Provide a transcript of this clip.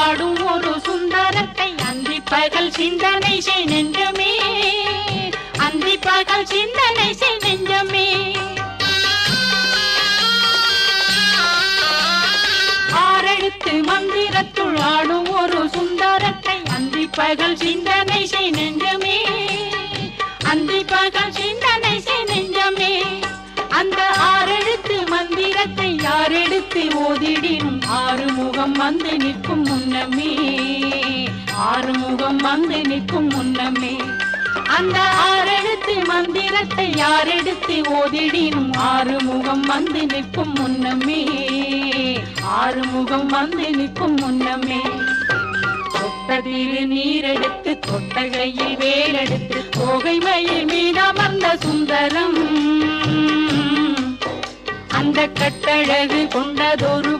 ஆடும் ஒரு சுந்தரத்தை அந்தி பகல் சிந்தனை செய் நெஞ்சமே, அந்தி பகல் சிந்தனை செய் நெஞ்சமே. ஆறெழுத்து மந்திரத்துள் ஆடும் ஒரு சுந்தரத்தை அந்தி பகல் சிந்தனை செய் நெஞ்சமே, அந்தி பகல் சிந்தனை செய் நெஞ்சமே. அந்த ஆறெழுத்து மந்திரத்தை யாரெடுத்து ஓதிடினும் ஆறுமுகம் வந்து நிற்கும் முன்னமே, ஆறுமுகம் வந்து நிற்கும் முன்னமே. அந்த ஆறெழுத்து மந்திரத்தை யாரெடுத்து ஓதிடினும் ஆறுமுகம் வந்து நிற்கும் முன்னமே, ஆறுமுகம் வந்து நிற்கும் முன்னமே. தொட்டதிரு நீரெடுத்து தொட்டகையில் வேலெடுத்து தோகை மயில் மீதமர்ந்த சுந்தரம், அந்த கட்டழகு கொண்டதொரு